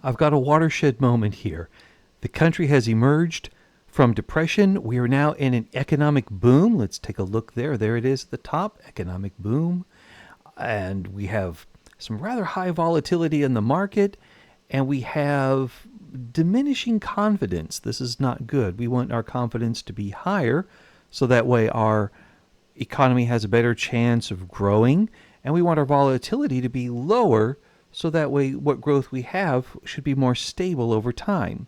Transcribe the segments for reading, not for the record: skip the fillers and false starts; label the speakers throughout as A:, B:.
A: I've got a watershed moment here. The country has emerged from depression. We are now in an economic boom. Let's take a look there. There it is at the top, economic boom. And we have some rather high volatility in the market, and we have diminishing confidence. This is not good. We want our confidence to be higher so that way our economy has a better chance of growing, and we want our volatility to be lower so that way what growth we have should be more stable over time.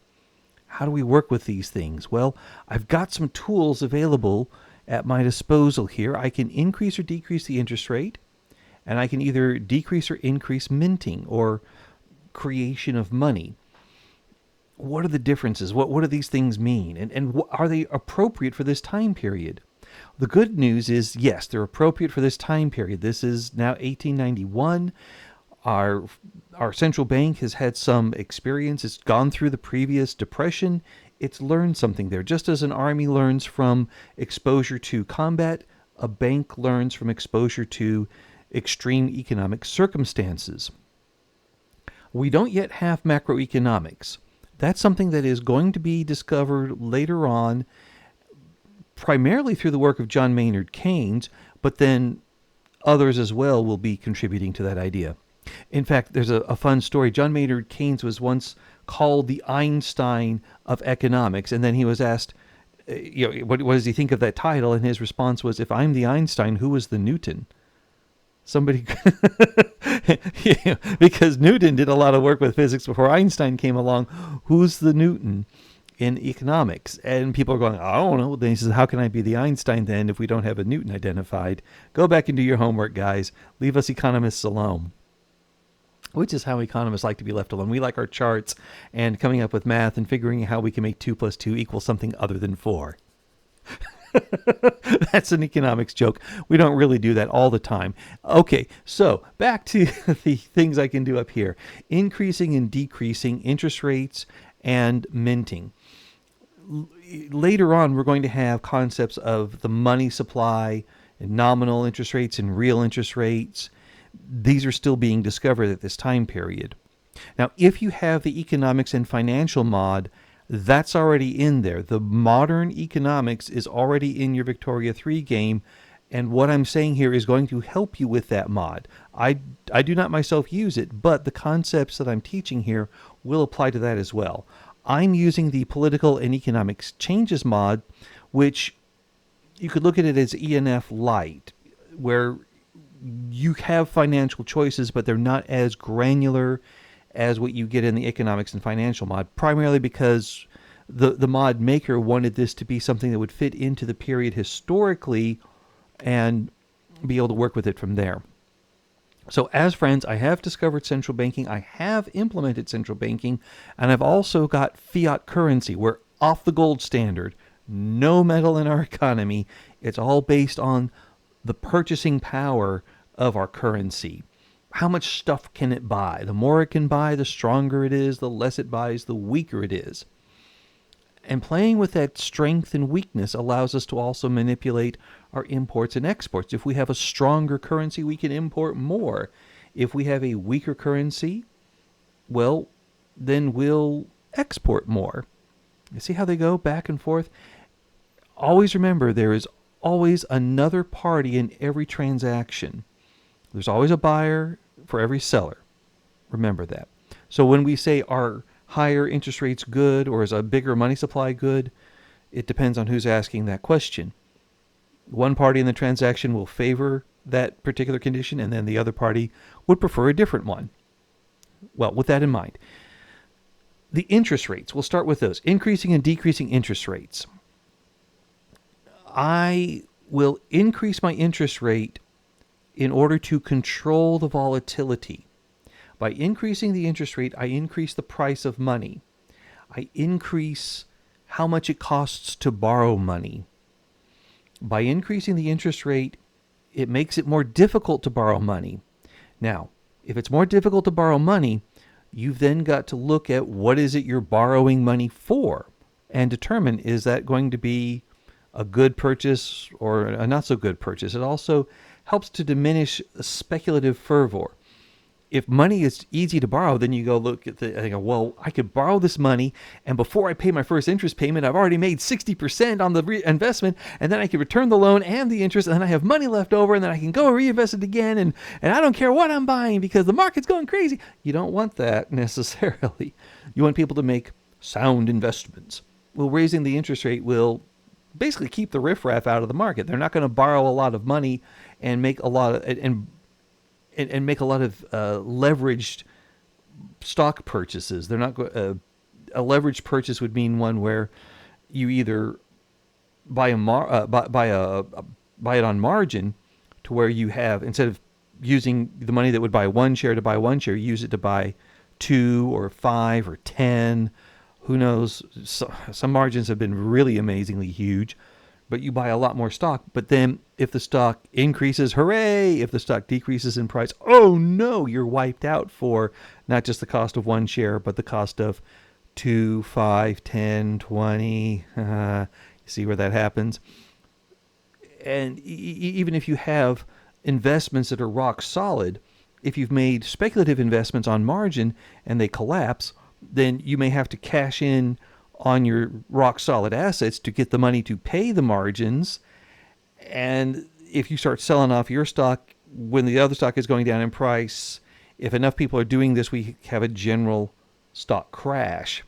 A: How do we work with these things? Well, I've got some tools available at my disposal here. I can increase or decrease the interest rate, and I can either decrease or increase minting or creation of money. What are the differences? What do these things mean? And are they appropriate for this time period? The good news is, yes, they're appropriate for this time period. This is now 1891. Our central bank has had some experience. It's gone through the previous depression. It's learned something there. Just as an army learns from exposure to combat, a bank learns from exposure to extreme economic circumstances. We don't yet have macroeconomics. That's something that is going to be discovered later on, primarily through the work of John Maynard Keynes, but then others as well will be contributing to that idea. In fact, there's a fun story. John Maynard Keynes was once called the Einstein of economics, and then he was asked, what does he think of that title? And his response was, if I'm the Einstein, who was the Newton? Somebody, because Newton did a lot of work with physics before Einstein came along. Who's the Newton in economics? And people are going, I don't know. Then he says, how can I be the Einstein then if we don't have a Newton identified? Go back and do your homework, guys. Leave us economists alone. Which is how economists like to be left alone. We like our charts and coming up with math and figuring out how we can make 2 + 2 equal something other than 4. That's an economics joke. We don't really do that all the time. Okay, so back to the things I can do up here. Increasing and decreasing interest rates and minting. Later on, we're going to have concepts of the money supply and nominal interest rates and real interest rates. These are still being discovered at this time period. Now, if you have the economics and financial mod, that's already in there. The modern economics is already in your Victoria 3 game, and what I'm saying here is going to help you with that mod. I do not myself use it, but the concepts that I'm teaching here will apply to that as well. I'm using the political and economics changes mod, which you could look at it as ENF light, where you have financial choices, but they're not as granular as what you get in the economics and financial mod, primarily because the mod maker wanted this to be something that would fit into the period historically and be able to work with it from there. So as friends, I have discovered central banking, I have implemented central banking, and I've also got fiat currency. We're off the gold standard, no metal in our economy. It's all based on the purchasing power of our currency. How much stuff can it buy? The more it can buy, the stronger it is. The less it buys, the weaker it is. And playing with that strength and weakness allows us to also manipulate our imports and exports. If we have a stronger currency, we can import more. If we have a weaker currency, well, then we'll export more. You see how they go back and forth? Always remember, there is always another party in every transaction. There's always a buyer for every seller. Remember that. So when we say are higher interest rates good or is a bigger money supply good, it depends on who's asking that question. One party in the transaction will favor that particular condition, and then the other party would prefer a different one. Well, with that in mind, the interest rates, we'll start with those. Increasing and decreasing interest rates. I will increase my interest rate in order to control the volatility. By increasing the interest rate, I increase the price of money. I increase how much it costs to borrow money. By increasing the interest rate, it makes it more difficult to borrow money. Now, if it's more difficult to borrow money, you've then got to look at what is it you're borrowing money for and determine, is that going to be a good purchase or a not so good purchase. It also helps to diminish speculative fervor. if money is easy to borrow, then you go look at the, I go, well, I could borrow this money, and before I pay my first interest payment, I've already made 60% on the investment, and then I can return the loan and the interest, and then I have money left over, and then I can go reinvest it again, and I don't care what I'm buying because the market's going crazy. You don't want that necessarily. You want people to make sound investments. Well, raising the interest rate will basically keep the riffraff out of the market. They're not going to borrow a lot of money and make a lot of and make a lot of leveraged stock purchases. They're not a leveraged purchase would mean one where you either buy buy it on margin, to where you have, instead of using the money that would buy one share to buy one share, use it to buy 2 or 5 or 10. Who knows? Some margins have been really amazingly huge, but you buy a lot more stock. But then if the stock increases, hooray! If the stock decreases in price, oh no, you're wiped out for not just the cost of one share, but the cost of 2, 5, 10, 20. You see where that happens? And even if you have investments that are rock solid, if you've made speculative investments on margin and they collapse, then you may have to cash in on your rock solid assets to get the money to pay the margins. And if you start selling off your stock when the other stock is going down in price, if enough people are doing this, we have a general stock crash.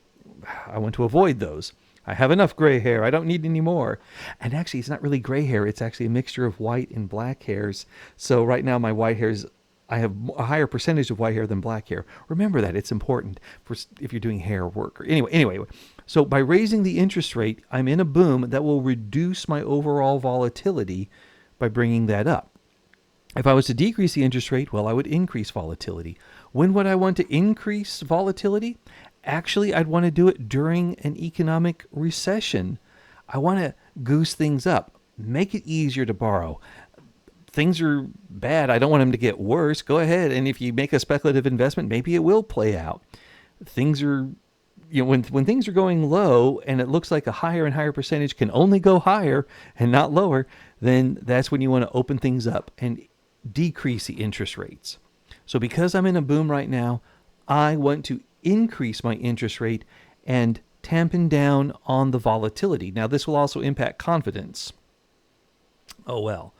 A: I want to avoid those. I have enough gray hair. I don't need any more. And actually, it's not really gray hair. It's actually a mixture of white and black hairs. So right now, my white hairs, I have a higher percentage of white hair than black hair. Remember that. It's important for if you're doing hair work. Or anyway. So by raising the interest rate, I'm in a boom that will reduce my overall volatility by bringing that up. If I was to decrease the interest rate, well, I would increase volatility. When would I want to increase volatility? Actually, I'd want to do it during an economic recession. I want to goose things up, make it easier to borrow. Things are bad. I don't want them to get worse. Go ahead. And if you make a speculative investment, maybe it will play out. Things are, when things are going low and it looks like a higher and higher percentage can only go higher and not lower, then that's when you want to open things up and decrease the interest rates. So because I'm in a boom right now, I want to increase my interest rate and tampen down on the volatility. Now, this will also impact confidence. Oh, well.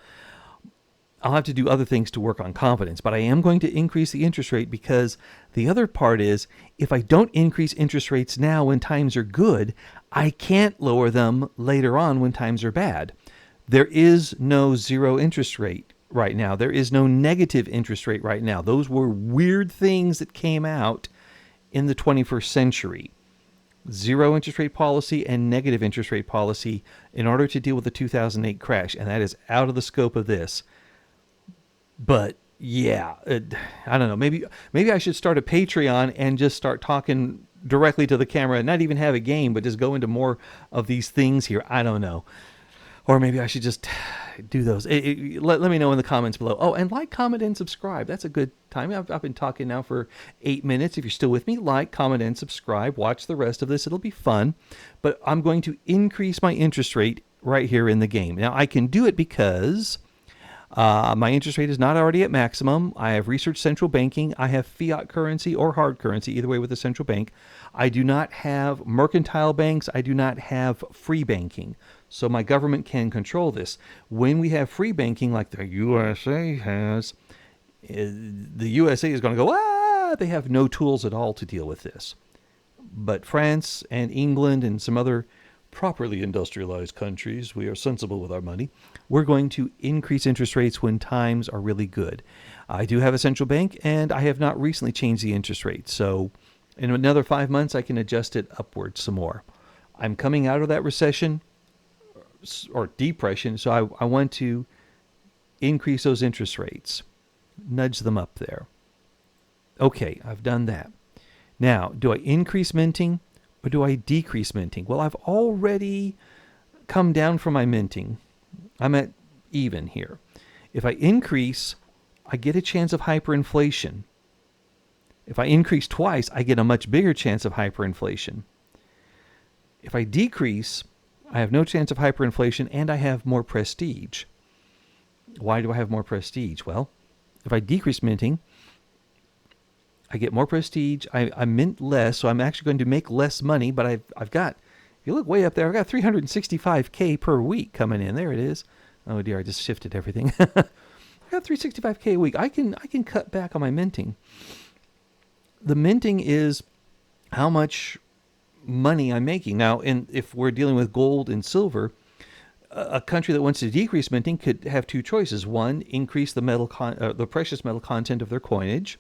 A: I'll have to do other things to work on confidence, but I am going to increase the interest rate because the other part is if I don't increase interest rates now when times are good, I can't lower them later on when times are bad. There is no zero interest rate right now. There is no negative interest rate right now. Those were weird things that came out in the 21st century. Zero interest rate policy and negative interest rate policy in order to deal with the 2008 crash, and that is out of the scope of this. But yeah, I don't know. Maybe I should start a Patreon and just start talking directly to the camera and not even have a game, but just go into more of these things here. I don't know. Or maybe I should just do those. Let me know in the comments below. Oh, and like, comment, and subscribe. That's a good time. I've been talking now for 8 minutes. If you're still with me, like, comment, and subscribe. Watch the rest of this. It'll be fun. But I'm going to increase my interest rate right here in the game. Now, I can do it because my interest rate is not already at maximum. I have researched central banking. I have fiat currency or hard currency, either way with the central bank. I do not have mercantile banks. I do not have free banking. So my government can control this. When we have free banking like the USA has, the USA is going to go, they have no tools at all to deal with this. But France and England and some other properly industrialized countries, we are sensible with our money. We're going to increase interest rates when times are really good. I do have a central bank, and I have not recently changed the interest rate. So in another 5 months, I can adjust it upwards some more. I'm coming out of that recession or depression, so I want to increase those interest rates, nudge them up there. Okay, I've done that. Now, do I increase minting or do I decrease minting? Well, I've already come down from my minting. I'm at even here. If I increase, I get a chance of hyperinflation. If I increase twice, I get a much bigger chance of hyperinflation. If I decrease, I have no chance of hyperinflation and I have more prestige. Why do I have more prestige? Well, if I decrease minting, I get more prestige. I mint less, so I'm actually going to make less money. But I've got, if you look way up there, I've got 365K per week coming in. There it is. Oh dear, I just shifted everything. I got 365K a week. I can cut back on my minting. The minting is how much money I'm making now. And if we're dealing with gold and silver, a country that wants to decrease minting could have two choices. One, increase the precious metal content of their coinage,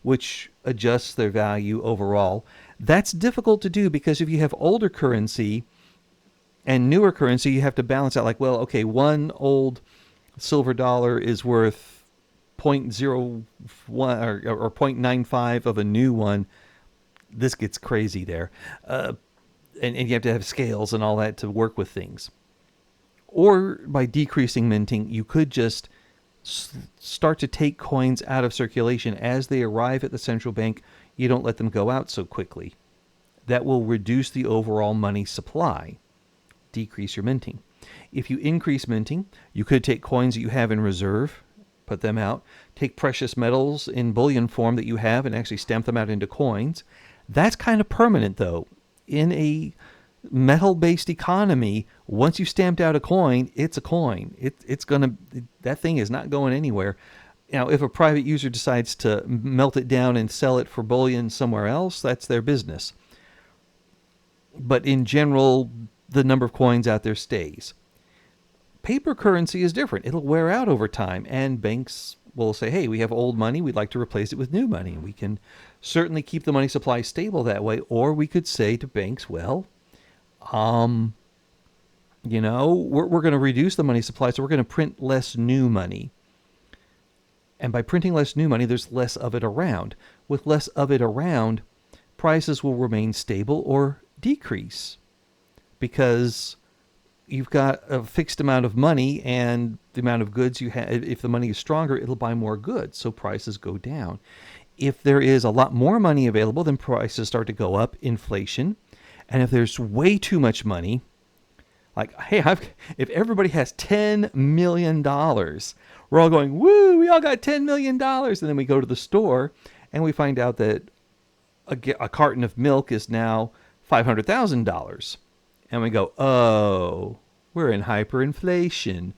A: which adjusts their value overall. That's difficult to do because if you have older currency and newer currency, you have to balance out like, well, okay, one old silver dollar is worth 0.01 or 0.95 of a new one. This gets crazy there. And you have to have scales and all that to work with things. Or by decreasing minting, you could just start to take coins out of circulation as they arrive at the central bank. You don't let them go out so quickly. That will reduce the overall money supply. Decrease your minting. If you increase minting, you could take coins that you have in reserve, put them out, take precious metals in bullion form that you have and actually stamp them out into coins. That's kind of permanent, though. In a metal-based economy, once you stamped out a coin, it's a coin. That thing is not going anywhere. Now, if a private user decides to melt it down and sell it for bullion somewhere else, that's their business. But in general, the number of coins out there stays. Paper currency is different. It'll wear out over time, and banks will say, hey, we have old money, we'd like to replace it with new money. We can certainly keep the money supply stable that way, or we could say to banks, well, we're going to reduce the money supply, so we're going to print less new money. And by printing less new money, there's less of it around. With less of it around, prices will remain stable or decrease because you've got a fixed amount of money and the amount of goods you have. If the money is stronger, it'll buy more goods, so prices go down. If there is a lot more money available, then prices start to go up, inflation. And if there's way too much money, like, hey, if everybody has $10 million, we're all going, woo, we all got $10 million. And then we go to the store and we find out that a carton of milk is now $500,000. And we go, oh, we're in hyperinflation.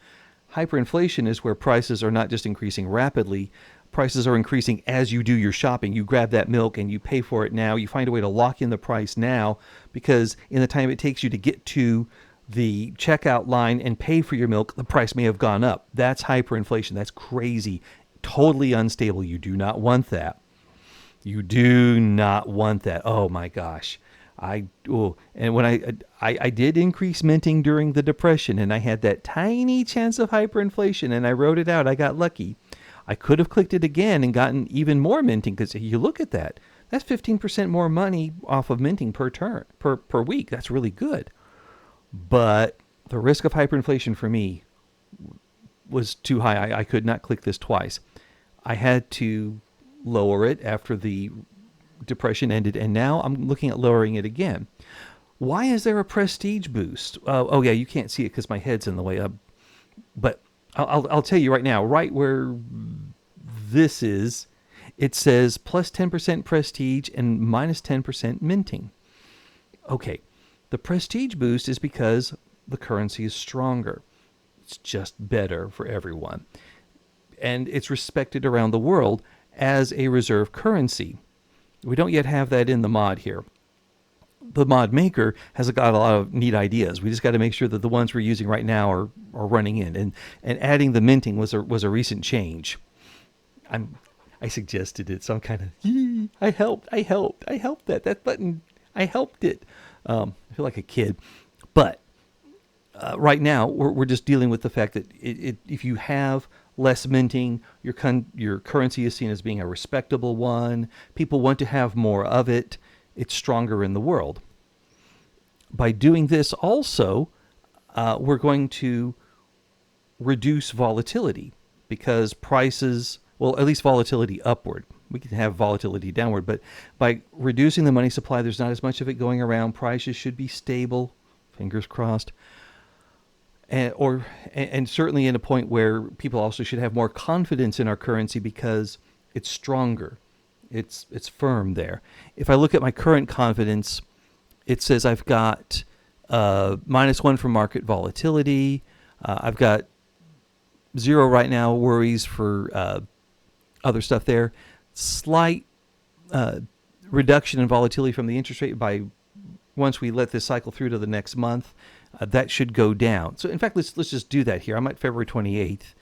A: Hyperinflation is where prices are not just increasing rapidly. Prices are increasing as you do your shopping. You grab that milk and you pay for it now. You find a way to lock in the price now because in the time it takes you to get to the checkout line and pay for your milk, the price may have gone up. That's hyperinflation. That's crazy. Totally unstable. You do not want that. You do not want that. Oh my gosh. And when I did increase minting during the Depression and I had that tiny chance of hyperinflation and I wrote it out, I got lucky. I could have clicked it again and gotten even more minting because you look at that. That's 15% more money off of minting per week. That's really good. But the risk of hyperinflation for me was too high. I could not click this twice. I had to lower it after the Depression ended, and now I'm looking at lowering it again. Why is there a prestige boost? Oh yeah, you can't see it because my head's in the way. But I'll tell you right now, right where this is, it says plus 10% prestige and minus 10% minting. Okay, the prestige boost is because the currency is stronger. It's just better for everyone. And it's respected around the world as a reserve currency. We don't yet have that in the mod here. The mod maker has got a lot of neat ideas. We just got to make sure that the ones we're using right now are running in. And adding the minting was a recent change. I suggested it, so I'm kind of, I helped that button. I helped it. I feel like a kid. But right now, we're just dealing with the fact that if you have less minting, your currency is seen as being a respectable one. People want to have more of it. It's stronger in the world. By doing this also, we're going to reduce volatility because prices, well, at least volatility upward. We can have volatility downward, but by reducing the money supply, there's not as much of it going around. Prices should be stable, fingers crossed. And certainly in a point where people also should have more confidence in our currency because it's stronger. It's firm there. If I look at my current confidence, it says I've got -1 for market volatility. I've got 0 right now worries for other stuff there. Slight reduction in volatility from the interest rate by once we let this cycle through to the next month. That should go down. So in fact, let's just do that here. I'm at February 28th,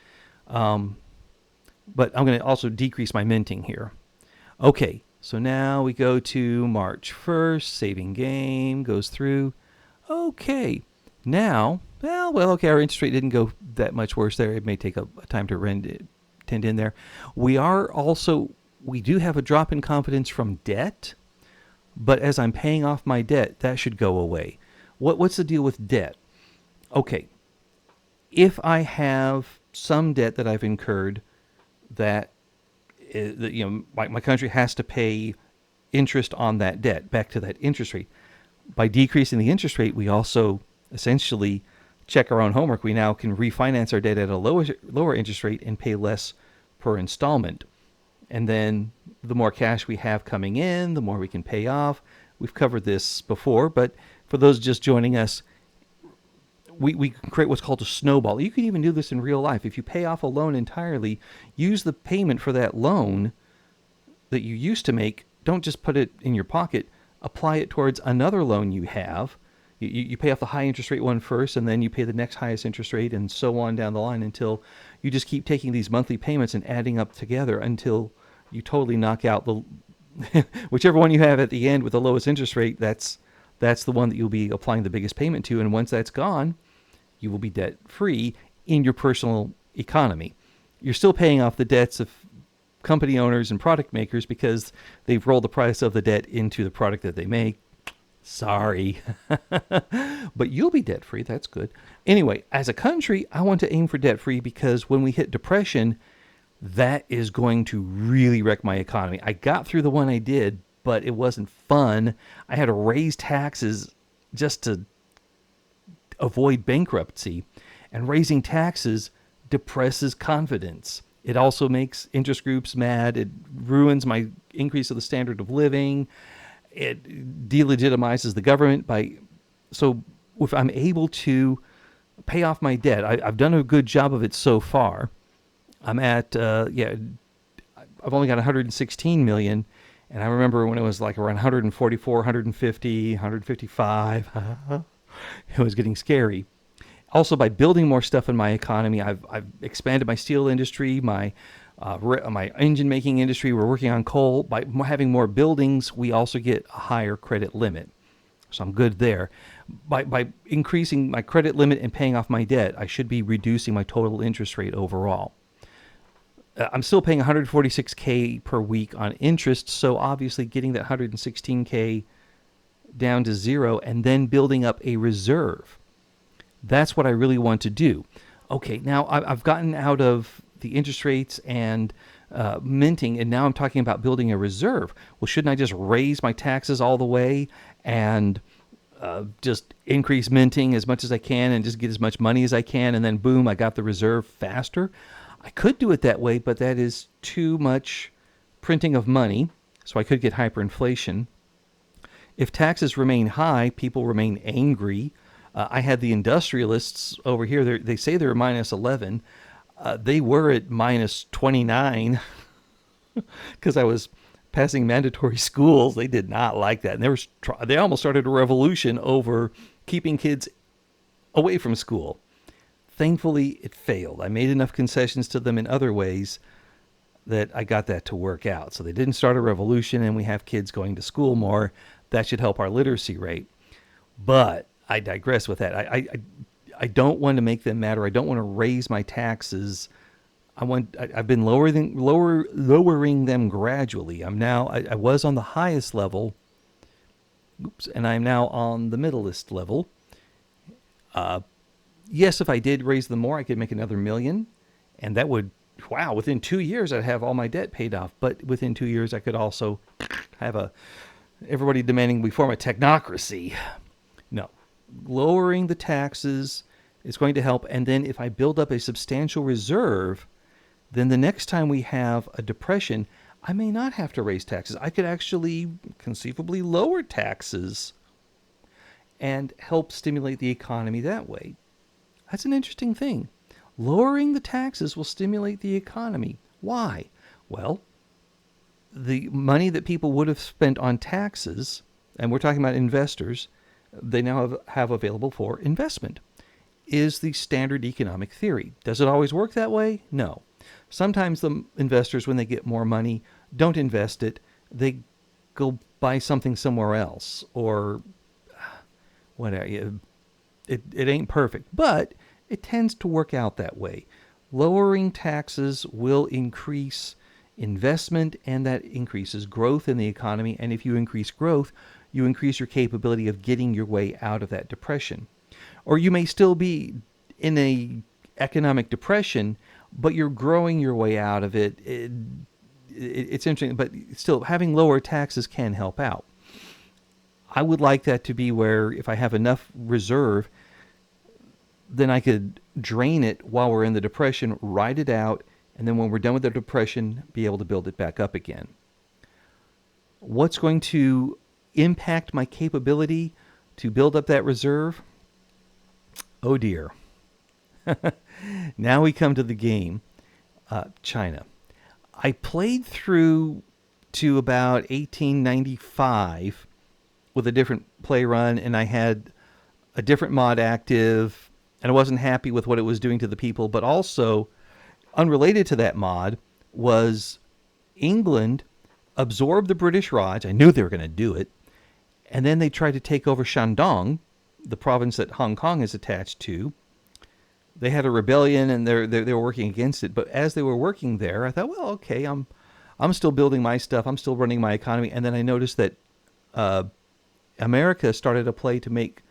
A: but I'm going to also decrease my minting here. Okay, so now we go to March 1st. Saving game goes through. Okay, now, okay, our interest rate didn't go that much worse there. It may take a time to tend in there. We do have a drop in confidence from debt, but as I'm paying off my debt, that should go away. What's the deal with debt? Okay, if I have some debt that I've incurred that my country has to pay interest on that debt back to that interest rate. By decreasing the interest rate, we also essentially check our own homework. We now can refinance our debt at a lower interest rate and pay less per installment. And then the more cash we have coming in, the more we can pay off. We've covered this before, but for those just joining us, we can create what's called a snowball. You can even do this in real life. If you pay off a loan entirely, use the payment for that loan that you used to make. Don't just put it in your pocket. Apply it towards another loan you have. You pay off the high interest rate one first, and then you pay the next highest interest rate, and so on down the line until you just keep taking these monthly payments and adding up together until you totally knock out the whichever one you have at the end with the lowest interest rate. That's the one that you'll be applying the biggest payment to, and once that's gone, you will be debt-free in your personal economy. You're still paying off the debts of company owners and product makers because they've rolled the price of the debt into the product that they make. Sorry. But you'll be debt-free. That's good. Anyway, as a country, I want to aim for debt-free because when we hit depression, that is going to really wreck my economy. I got through the one I did, but it wasn't fun. I had to raise taxes just to avoid bankruptcy, and raising taxes depresses confidence. It also makes interest groups mad. It ruins my increase of the standard of living. It delegitimizes the government so if I'm able to pay off my debt, I've done a good job of it so far. I'm at I've only got 116 million. And I remember when it was like around 144, 150, 155, it was getting scary. Also, by building more stuff in my economy, I've expanded my steel industry, my engine making industry. We're working on coal. By having more buildings, we also get a higher credit limit. So I'm good there. By increasing my credit limit and paying off my debt, I should be reducing my total interest rate overall. I'm still paying $146K per week on interest, so obviously getting that $116K down to 0 and then building up a reserve. That's what I really want to do. Okay, now I've gotten out of the interest rates and minting, and now I'm talking about building a reserve. Well, shouldn't I just raise my taxes all the way and just increase minting as much as I can and just get as much money as I can, and then boom, I got the reserve faster? I could do it that way, but that is too much printing of money, so I could get hyperinflation. If taxes remain high, people remain angry. I had the industrialists over here. They say they're minus 11. They were at minus 29 because I was passing mandatory schools. They did not like that. And they almost started a revolution over keeping kids away from school. Thankfully, it failed. I made enough concessions to them in other ways that I got that to work out. So they didn't start a revolution, and we have kids going to school more. That should help our literacy rate. But I digress with that. I don't want to make them matter. I don't want to raise my taxes. I've been lowering them gradually. I was on the highest level. And I'm now on the middleist level. Yes, if I did raise them more, I could make another $1 million, and that would, within 2 years, I'd have all my debt paid off. But within 2 years, I could also have everybody demanding we form a technocracy. No, lowering the taxes is going to help. And then if I build up a substantial reserve, then the next time we have a depression, I may not have to raise taxes. I could actually conceivably lower taxes and help stimulate the economy that way. That's an interesting thing. Lowering the taxes will stimulate the economy. Why? Well, the money that people would have spent on taxes, and we're talking about investors, they now have available for investment, is the standard economic theory. Does it always work that way? No. Sometimes the investors, when they get more money, don't invest it. They go buy something somewhere else, or whatever. It ain't perfect, but it tends to work out that way. Lowering taxes will increase investment, and that increases growth in the economy. And if you increase growth, you increase your capability of getting your way out of that depression. Or you may still be in a economic depression, but you're growing your way out of it. It's interesting, but still having lower taxes can help out. I would like that to be where if I have enough reserve, then I could drain it while we're in the depression, ride it out, and then when we're done with the depression, be able to build it back up again. What's going to impact my capability to build up that reserve? Oh dear. Now we come to the game, China. I played through to about 1895 with a different play run, and I had a different mod active, and I wasn't happy with what it was doing to the people. But also, unrelated to that mod, was England absorbed the British Raj. I knew they were going to do it. And then they tried to take over Shandong, the province that Hong Kong is attached to. They had a rebellion, and they were working against it. But as they were working there, I thought, well, okay, I'm still building my stuff. I'm still running my economy. And then I noticed that America started a play to make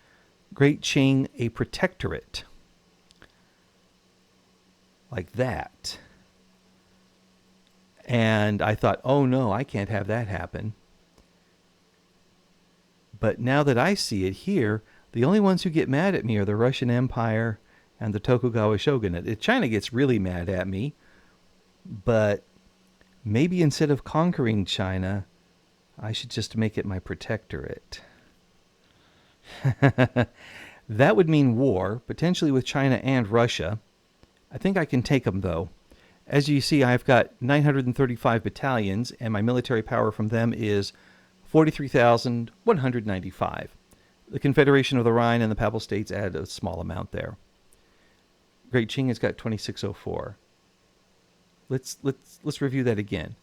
A: Great Qing a protectorate. Like that. And I thought, oh no, I can't have that happen. But now that I see it here, the only ones who get mad at me are the Russian Empire and the Tokugawa shogunate. China gets really mad at me, but maybe instead of conquering China, I should just make it my protectorate. That would mean war, potentially with China and Russia. I think I can take them, though. As you see, I've got 935 battalions, and my military power from them is 43,195. The Confederation of the Rhine and the Papal States add a small amount there. Great Qing has got 2604. Let's review that again.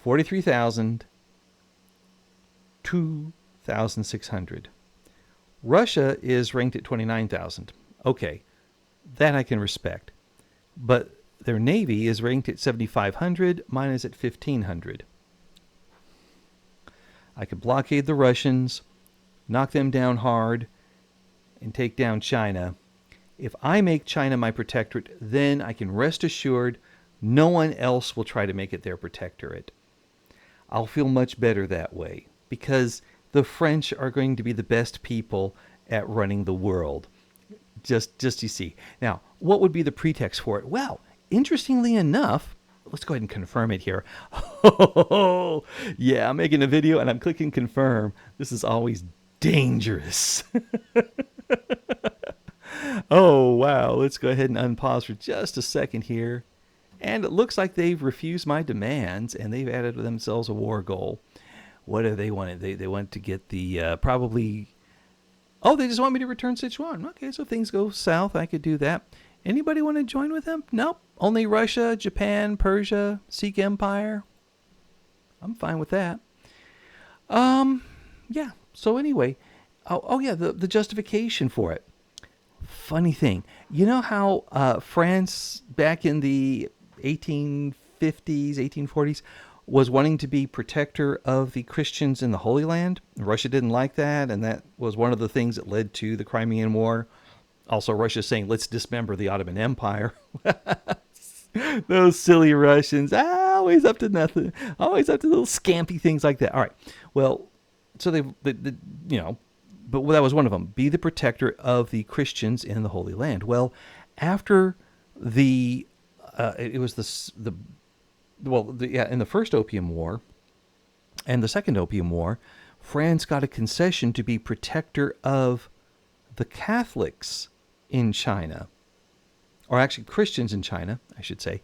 A: 43,000, 2,600. Russia is ranked at 29,000. Okay, that I can respect. But their navy is ranked at 7,500. Mine is at 1,500. I could blockade the Russians, knock them down hard, and take down China. If I make China my protectorate, then I can rest assured no one else will try to make it their protectorate. I'll feel much better that way, because the French are going to be the best people at running the world. Just you see. Now, what would be the pretext for it? Well, interestingly enough, let's go ahead and confirm it here. Oh, yeah, I'm making a video and I'm clicking confirm. This is always dangerous. Oh, wow. Let's go ahead and unpause for just a second here. And it looks like they've refused my demands, and they've added themselves a war goal. What do they want? They want to get the probably... Oh, they just want me to return Sichuan. Okay, so if things go south, I could do that. Anybody want to join with them? Nope. Only Russia, Japan, Persia, Sikh Empire. I'm fine with that. Yeah. So anyway, the justification for it. Funny thing, you know how France back in the 1850s, 1840s was wanting to be protector of the Christians in the Holy Land? Russia didn't like that, and that was one of the things that led to the Crimean War. Also, Russia saying, let's dismember the Ottoman Empire. Those silly Russians, always up to nothing, always up to little scampy things like that. All right, well, so they but that was one of them. Be the protector of the Christians in the Holy Land. Well, after it was the in the first Opium War and the second Opium War, France got a concession to be protector of the Catholics in China, or actually Christians in China, I should say.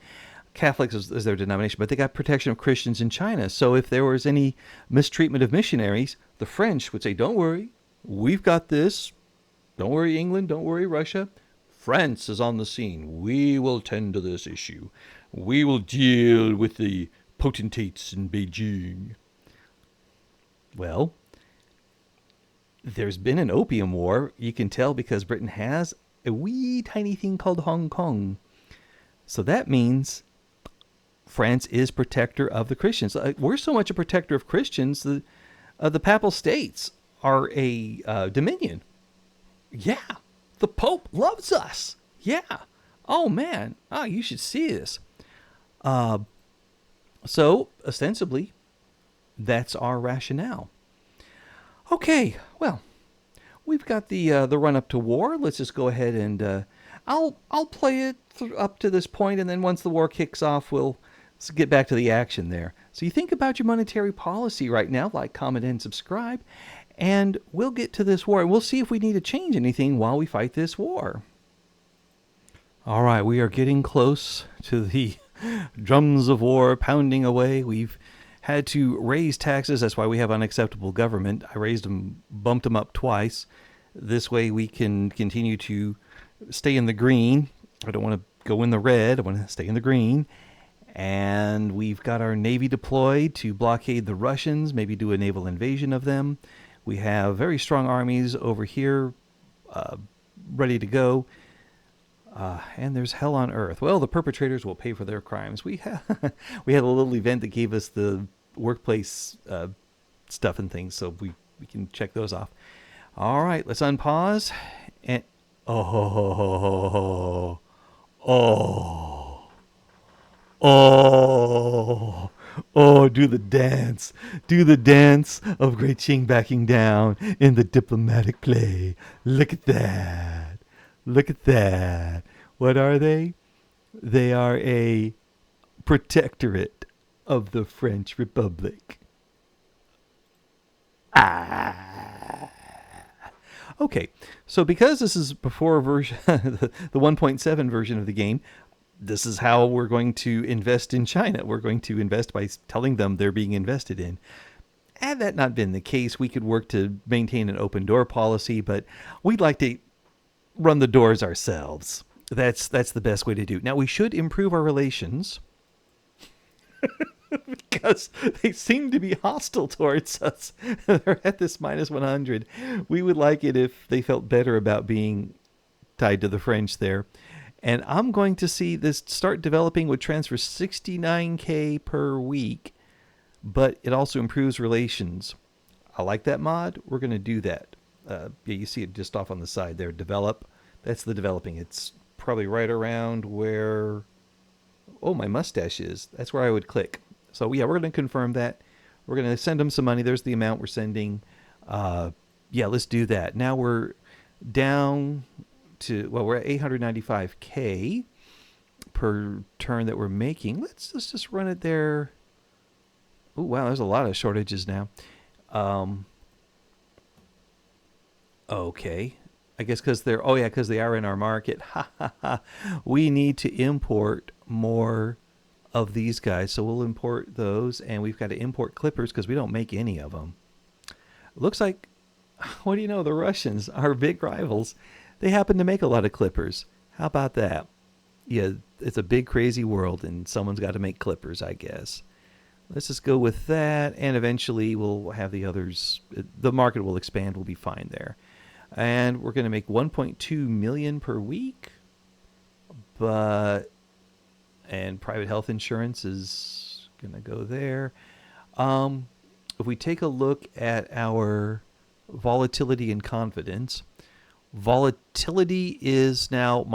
A: Catholics is their denomination, but they got protection of Christians in China. So if there was any mistreatment of missionaries, the French would say, "Don't worry, we've got this. Don't worry, England. Don't worry, Russia. France is on the scene. We will tend to this issue. We will deal with the potentates in Beijing." Well, there's been an opium war. You can tell because Britain has a wee tiny thing called Hong Kong. So that means France is protector of the Christians. We're so much a protector of Christians, the Papal States are a dominion. Yeah, the Pope loves us. Yeah. Oh, man. Oh, you should see this. So, ostensibly, that's our rationale. Okay, well, we've got the run up to war. Let's just go ahead and I'll play it up to this point, and then once the war kicks off, we'll get back to the action there. So you think about your monetary policy right now, like, comment, and subscribe, and we'll get to this war, and we'll see if we need to change anything while we fight this war. All right, we are getting close to the drums of war pounding away. We've had to raise taxes. That's why we have unacceptable government. I raised them, bumped them up twice. This way we can continue to stay in the green. I don't want to go in the red. I want to stay in the green. And we've got our Navy deployed to blockade the Russians, maybe do a naval invasion of them. We have very strong armies over here ready to go. And there's hell on earth. Well, the perpetrators will pay for their crimes. We had a little event that gave us the workplace stuff and things, so we can check those off. All right, let's unpause. And oh, do the dance. Do the dance of Great Qing backing down in the diplomatic play. Look at that. Look at that. What are they? They are a protectorate of the French Republic. Okay, so because this is before version, the 1.7 version of the game, this is how we're going to invest in China. We're going to invest by telling them they're being invested in. Had that not been the case, we could work to maintain an open door policy, but we'd like to run the doors ourselves. That's the best way to do it. Now, we should improve our relations because they seem to be hostile towards us. They're at this minus 100. We would like it if they felt better about being tied to the French there. And I'm going to see this start developing with transfer 69K per week, but it also improves relations. I like that mod. We're going to do that. Yeah, you see it just off on the side there. Develop. That's the developing. It's probably right around where, my mustache is. That's where I would click. So yeah, we're going to confirm that. We're going to send them some money. There's the amount we're sending. Let's do that. Now we're down to, we're at 895K per turn that we're making. Let's just run it there. Oh, wow, there's a lot of shortages now. Okay. I guess because because they are in our market. We need to import more of these guys. So we'll import those, and we've got to import clippers because we don't make any of them. Looks like, what do you know, the Russians, our big rivals, they happen to make a lot of clippers. How about that? Yeah, it's a big, crazy world, and someone's got to make clippers, I guess. Let's just go with that, and eventually we'll have the others. The market will expand. We'll be fine there. And we're going to make 1.2 million per week. And private health insurance is going to go there. If we take a look at our volatility and confidence, volatility is now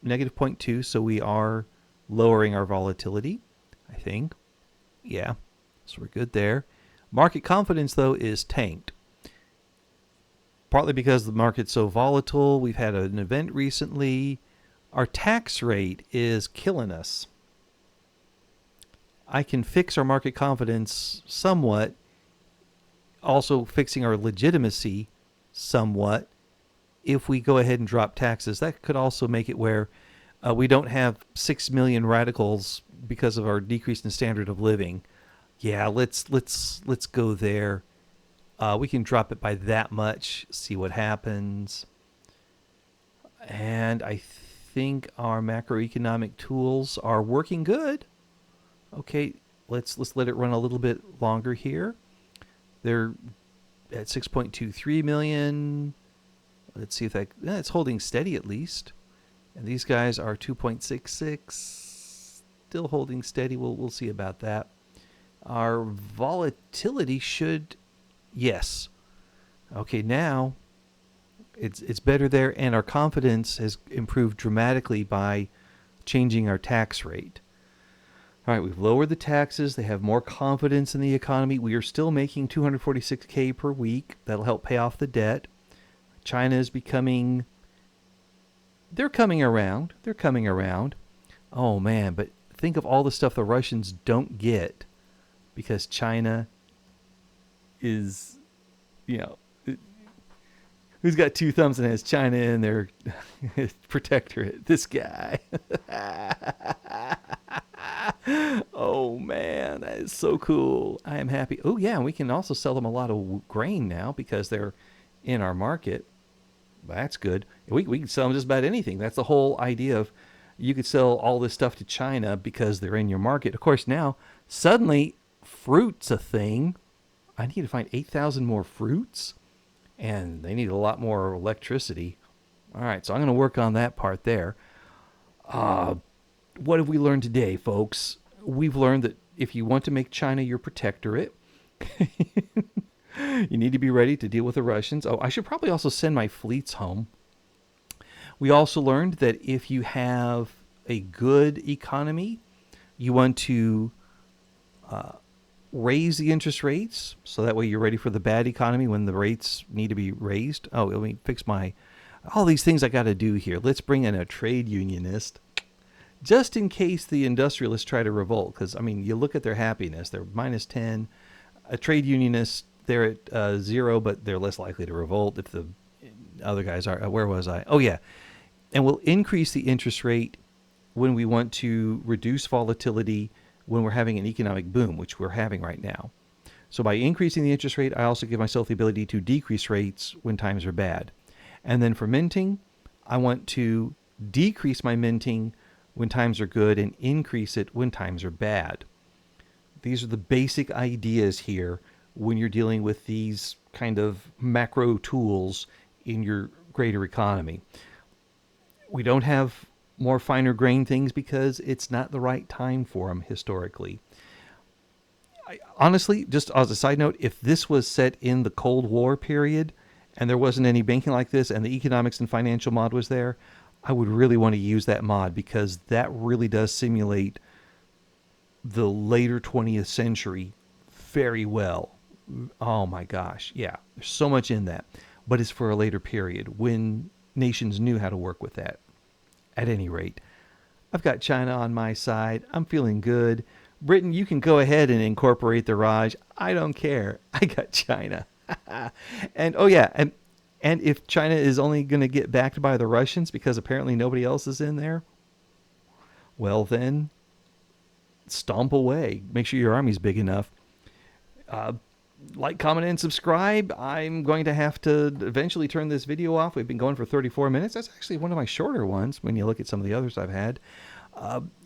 A: negative 0.2, so we are lowering our volatility, I think. Yeah, so we're good there. Market confidence, though, is tanked. Partly because the market's so volatile. We've had an event recently. Our tax rate is killing us. I can fix our market confidence somewhat, also fixing our legitimacy somewhat if we go ahead and drop taxes. That could also make it where we don't have 6 million radicals because of our decrease in standard of living. Yeah, let's go there. We can drop it by that much, see what happens. And I think our macroeconomic tools are working good. Okay, let's let it run a little bit longer here. They're at 6.23 million. Let's see if it's holding steady at least. And these guys are 2.66, still holding steady. We'll see about that. Our volatility should, yes. Okay, now it's better there, and our confidence has improved dramatically by changing our tax rate. All right, we've lowered the taxes. They have more confidence in the economy. We are still making $246K per week. That'll help pay off the debt. China is becoming, they're coming around. They're coming around. Oh, man, but think of all the stuff the Russians don't get because China is, you know, who's got two thumbs and has China in their protectorate? This guy. Oh, man, that is so cool. I am happy. Oh, yeah, and we can also sell them a lot of grain now because they're in our market. That's good. We can sell them just about anything. That's the whole idea of you could sell all this stuff to China because they're in your market. Of course, now, suddenly, fruit's a thing. I need to find 8,000 more fruits, and they need a lot more electricity. All right, so I'm going to work on that part there. What have we learned today, folks? We've learned that if you want to make China your protectorate, you need to be ready to deal with the Russians. Oh, I should probably also send my fleets home. We also learned that if you have a good economy, you want to raise the interest rates so that way you're ready for the bad economy when the rates need to be raised. Oh, let me fix all these things I got to do here. Let's bring in a trade unionist just in case the industrialists try to revolt. Because, I mean, you look at their happiness. They're minus 10. A trade unionist, they're at 0, but they're less likely to revolt if the other guys are. Where was I? Oh, yeah. And we'll increase the interest rate when we want to reduce volatility when we're having an economic boom, which we're having right now. So by increasing the interest rate, I also give myself the ability to decrease rates when times are bad. And then for minting, I want to decrease my minting when times are good and increase it when times are bad. These are the basic ideas here when you're dealing with these kind of macro tools in your greater economy. We don't have more finer grain things because it's not the right time for them historically. Honestly, just as a side note, if this was set in the Cold War period and there wasn't any banking like this and the economics and financial mod was there, I would really want to use that mod because that really does simulate the later 20th century very well. Oh my gosh. Yeah, there's so much in that. But it's for a later period when nations knew how to work with that. At any rate, I've got China on my side. I'm feeling good. Britain, you can go ahead and incorporate the Raj. I don't care. I got China. And oh yeah, and if China is only going to get backed by the Russians because apparently nobody else is in there, well then, stomp away. Make sure your army's big enough. Like, comment, and subscribe. I'm going to have to eventually turn this video off. We've been going for 34 minutes. That's actually one of my shorter ones when you look at some of the others I've had.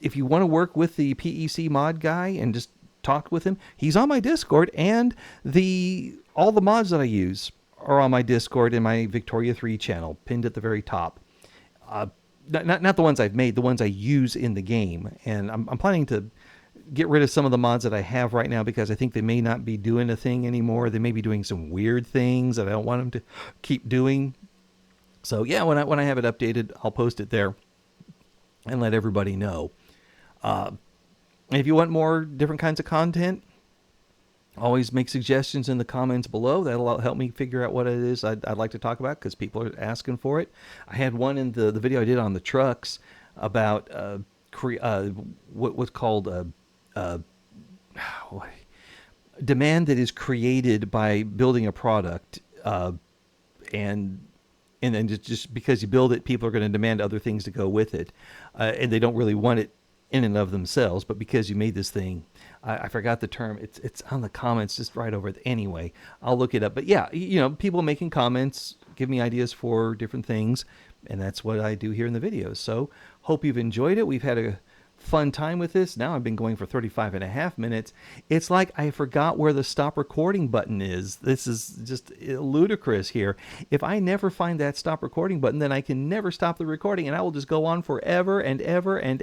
A: If you want to work with the PEC mod guy and just talk with him, he's on my Discord, and all the mods that I use are on my Discord in my Victoria 3 channel, pinned at the very top. Not the ones I've made, the ones I use in the game. And I'm planning to get rid of some of the mods that I have right now because I think they may not be doing a thing anymore. They may be doing some weird things that I don't want them to keep doing. So yeah, when I have it updated, I'll post it there and let everybody know. And if you want more different kinds of content, always make suggestions in the comments below. That'll help me figure out what it is I'd like to talk about because people are asking for it. I had one in the video I did on the trucks about what's called demand that is created by building a product, and then just because you build it, people are going to demand other things to go with it, and they don't really want it in and of themselves, but because you made this thing, I forgot the term. It's on the comments just right over it. Anyway, I'll look it up. But yeah, people making comments give me ideas for different things, and that's what I do here in the videos. So hope you've enjoyed it. We've had a fun time with this. Now I've been going for 35 and a half minutes. It's like I forgot where the stop recording button is. This is just ludicrous here. If I never find that stop recording button, then I can never stop the recording, and I will just go on forever and ever and